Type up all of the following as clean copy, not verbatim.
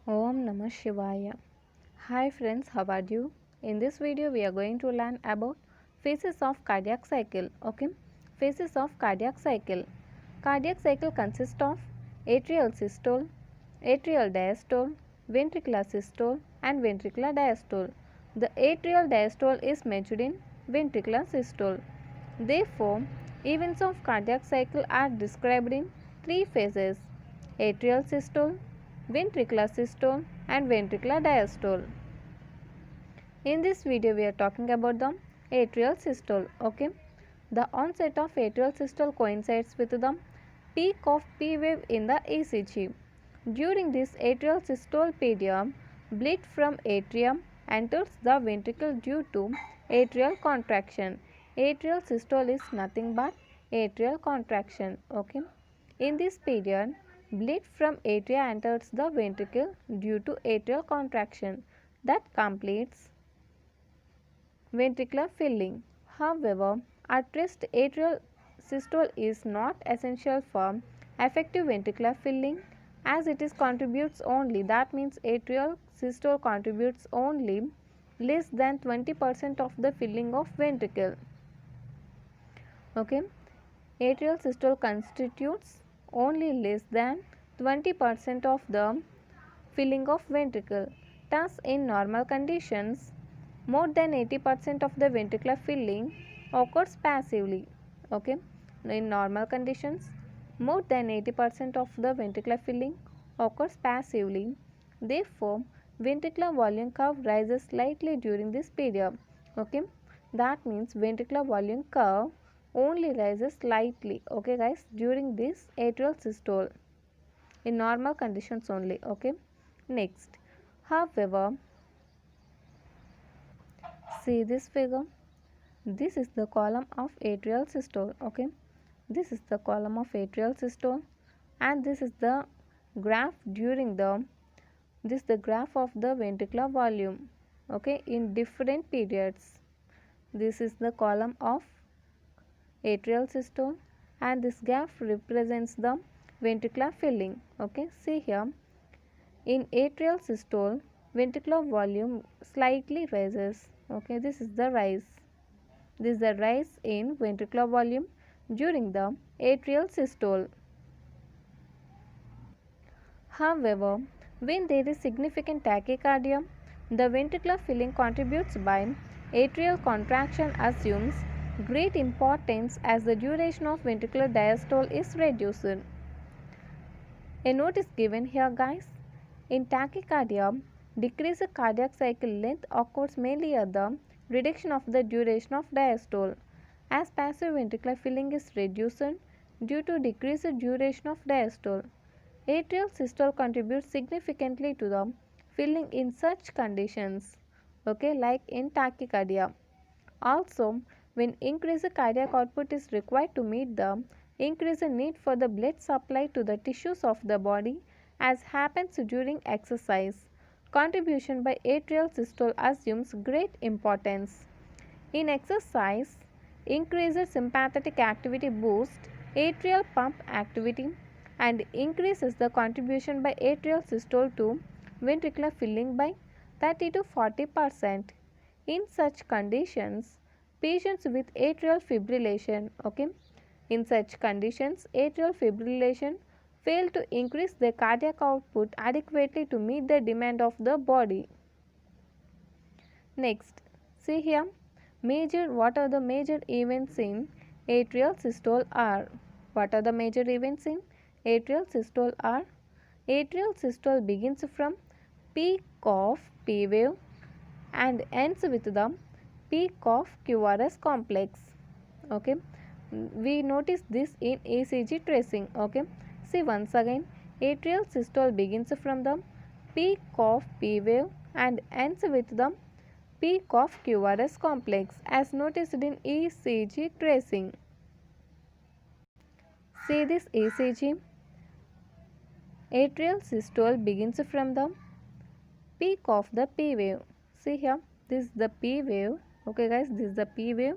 Om Namah Shivaya. Hi friends, how are you? In this video we are going to learn about phases of cardiac cycle. Okay, phases of cardiac cycle. Cardiac cycle consists of atrial systole, atrial diastole, ventricular systole and ventricular diastole. The atrial diastole is measured in ventricular systole. Therefore, events of cardiac cycle are described in three phases: atrial systole, ventricular systole and ventricular diastole. In this video we are talking about the atrial systole. Okay, the onset of atrial systole coincides with the peak of P wave in the ECG. During this atrial systole period, blood from atrium enters the ventricle due to atrial contraction. Atrial systole is nothing but atrial contraction. Okay, in this period, blood from atria enters the ventricle due to atrial contraction that completes ventricular filling. However, addressed atrial systole is not essential for effective ventricular filling as it is contributes only, that means atrial systole contributes only less than 20% of the filling of ventricle. Okay, atrial systole constitutes only less than 20% of the filling of ventricle. Thus, in normal conditions, more than 80% of the ventricular filling occurs passively. Okay, in normal conditions, more than 80% of the ventricular filling occurs passively. Therefore, ventricular volume curve rises slightly during this period. Okay, that means ventricular volume curve only rises slightly. Okay, guys, during this atrial systole in normal conditions only. Okay, next, however, see this figure. This is the column of atrial systole. Okay, this is the column of atrial systole, and this is the graph during the graph of the ventricular volume. Okay, in different periods. This is the column of atrial systole, and this graph represents the ventricular filling. Okay, see here. In atrial systole, ventricular volume slightly rises. Okay, this is the rise. This is the rise in ventricular volume during the atrial systole. However, when there is significant tachycardia, the ventricular filling contributes by atrial contraction assumes great importance as the duration of ventricular diastole is reduced. A note is given here, guys. In tachycardia, decreased cardiac cycle length occurs mainly at the reduction of the duration of diastole, as passive ventricular filling is reduced due to decreased duration of diastole. Atrial systole contributes significantly to the filling in such conditions, okay, like in tachycardia. Also, when increased cardiac output is required to meet the increased need for the blood supply to the tissues of the body, as happens during exercise, contribution by atrial systole assumes great importance. In exercise, increased sympathetic activity boosts atrial pump activity and increases the contribution by atrial systole to ventricular filling by 30 to 40%. In such conditions, patients with atrial fibrillation, okay, in such conditions, atrial fibrillation fail to increase their cardiac output adequately to meet the demand of the body. Next, see here, what are the major events in atrial systole are? What are the major events in atrial systole are? Atrial systole begins from peak of P wave and ends with the peak of QRS complex. Okay, we notice this in ECG tracing. Okay, see once again, atrial systole begins from the peak of P wave and ends with the peak of QRS complex as noticed in ECG tracing. See this ECG. Atrial systole begins from the peak of the P wave. See here, this is the P wave. Okay guys, this is the P wave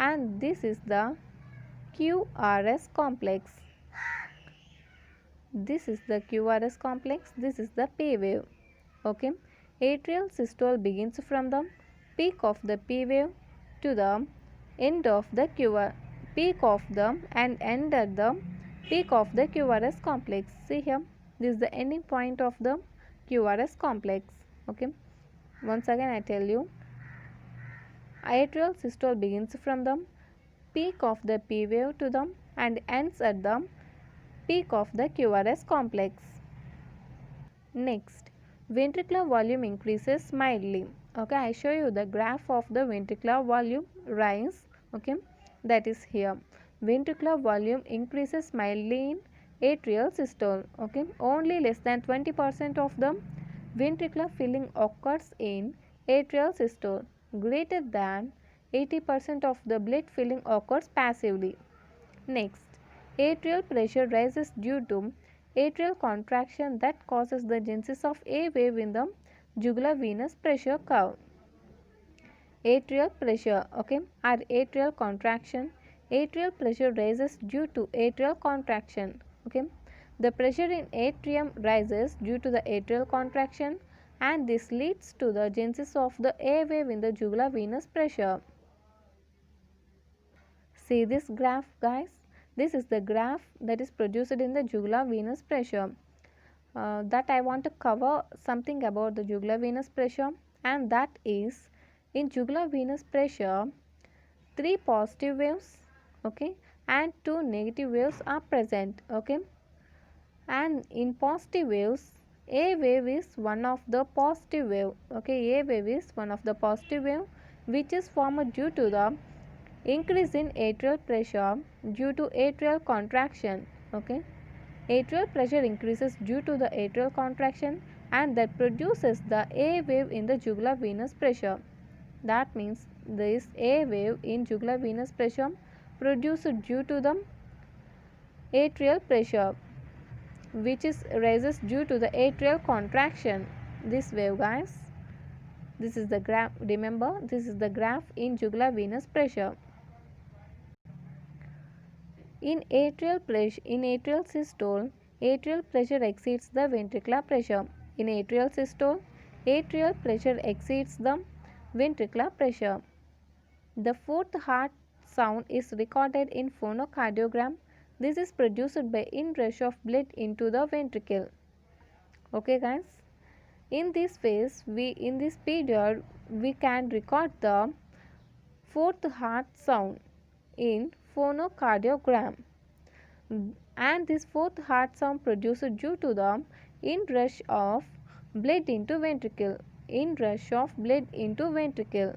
and this is the QRS complex. This is the QRS complex. This is the P wave. Okay. Atrial systole begins from the peak of the P wave to the end of the QR, peak of the and end at the peak of the QRS complex. See here, this is the ending point of the QRS complex. Okay. Once again I tell you, atrial systole begins from the peak of the P wave to the and ends at the peak of the QRS complex. Next, ventricular volume increases mildly. Okay, I show you the graph of the ventricular volume rise. Okay, that is here. Ventricular volume increases mildly in atrial systole. Okay, only less than 20% of the ventricular filling occurs in atrial systole. Greater than 80% of the blood filling occurs passively. Next, atrial pressure rises due to atrial contraction that causes the genesis of a wave in the jugular venous pressure curve. Atrial pressure, okay, or atrial contraction. Atrial pressure rises due to atrial contraction. Okay, the pressure in atrium rises due to the atrial contraction, and this leads to the genesis of the A wave in the jugular venous pressure. See this graph, guys. This is the graph that is produced in the jugular venous pressure. That I want to cover something about the jugular venous pressure, and that is, in jugular venous pressure, 3 positive waves, okay, and 2 negative waves are present. Okay, and in positive waves, A wave is one of the positive wave. Okay, A wave is one of the positive wave which is formed due to the increase in atrial pressure due to atrial contraction. Okay, atrial pressure increases due to the atrial contraction, and that produces the A wave in the jugular venous pressure. That means this A wave in jugular venous pressure produced due to the atrial pressure, which is rises due to the atrial contraction. This wave, guys, this is the graph. Remember, this is the graph in jugular venous pressure. In atrial systole, atrial pressure exceeds the ventricular pressure. In atrial systole, atrial pressure exceeds the ventricular pressure. The fourth heart sound is recorded in phonocardiogram. This is produced by inrush of blood into the ventricle. Okay, guys. In this phase, in this period, we can record the fourth heart sound in phonocardiogram, and this fourth heart sound produced due to the inrush of blood into ventricle. Inrush of blood into ventricle.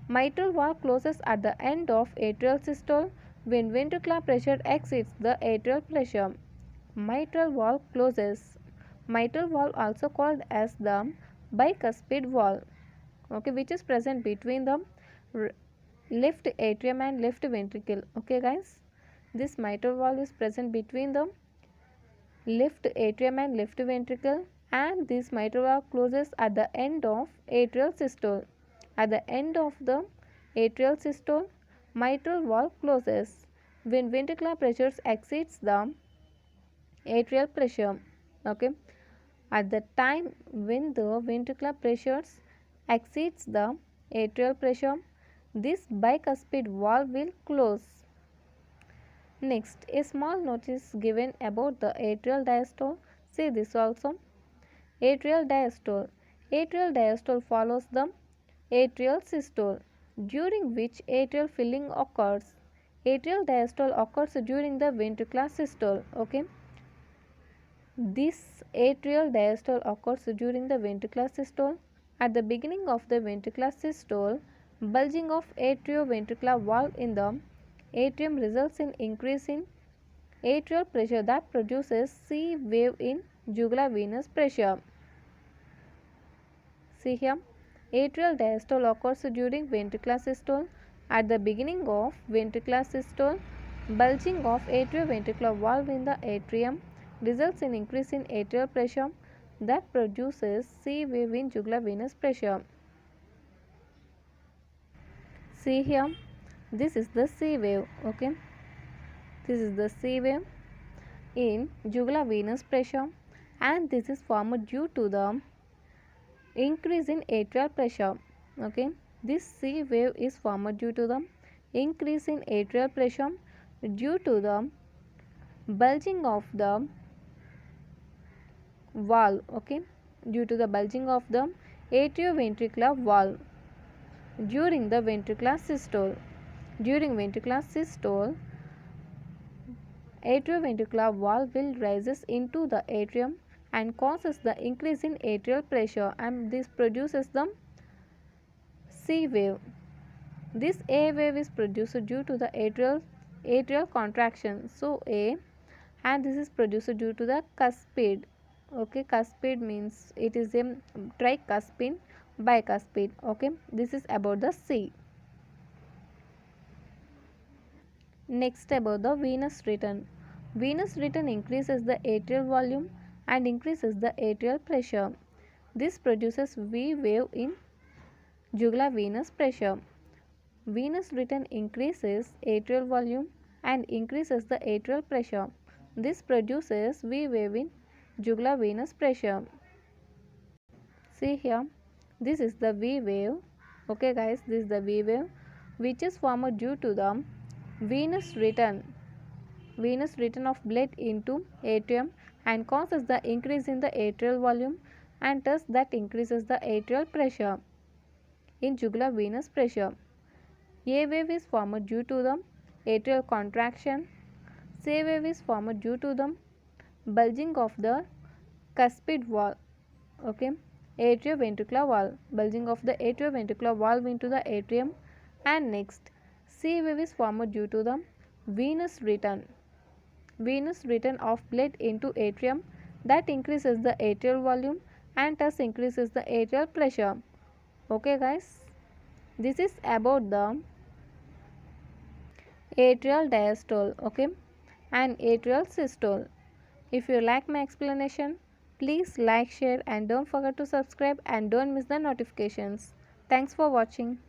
Mitral valve closes at the end of atrial systole when ventricular pressure exceeds the atrial pressure. Mitral valve closes. Mitral valve, also called as the bicuspid valve, okay, which is present between the left atrium and left ventricle. Okay, guys, this mitral valve is present between the left atrium and left ventricle, and this mitral valve closes at the end of atrial systole. At the end of the atrial systole, mitral valve closes when ventricular pressure exceeds the atrial pressure. Okay, at the time when the ventricular pressures exceeds the atrial pressure, this bicuspid valve will close. Next, a small notice given about the atrial diastole. See this also. Atrial diastole. Atrial diastole follows the atrial systole, during which atrial filling occurs. Atrial diastole occurs during the ventricular systole. Okay. This atrial diastole occurs during the ventricular systole. At the beginning of the ventricular systole, bulging of atrioventricular valve in the atrium results in increase in atrial pressure that produces C wave in jugular venous pressure. See here, atrial diastole occurs during ventricular systole. At the beginning of ventricular systole, bulging of atrioventricular valve in the atrium results in increase in atrial pressure that produces C wave in jugular venous pressure. See here, this is the C wave. Okay, this is the C wave. in jugular venous pressure, and this is formed due to the increase in atrial pressure. Okay, this C wave is formed due to the increase in atrial pressure due to the bulging of the valve. Okay, due to the bulging of the atrioventricular valve during the ventricular systole. During ventricular systole, atrioventricular valve will rises into the atrium and causes the increase in atrial pressure, and this produces the C wave. This A wave is produced due to the atrial contraction. So A, and this is produced due to the cuspid. Okay, cuspid means it is a tricuspid, bicuspid. Okay, this is about the C. Next, about the venous return. Venous return increases the atrial volume and increases the atrial pressure. This produces V wave in jugular venous pressure. Venous return increases atrial volume and increases the atrial pressure. This produces V wave in jugular venous pressure. See here, this is the V wave. Okay guys, this is the V wave which is formed due to the venous return of blood into atrium and causes the increase in the atrial volume, and thus that increases the atrial pressure in jugular venous pressure. A wave is formed due to the atrial contraction. C wave is formed due to the bulging of the cuspid valve. Okay, atrioventricular valve, bulging of the atrioventricular valve into the atrium. And next, C wave is formed due to the venous return of blood into atrium, that increases the atrial volume and thus increases the atrial pressure. Okay guys, this is about the atrial diastole, okay, and atrial systole. If you like my explanation, please like, share and don't forget to subscribe and don't miss the notifications. Thanks for watching.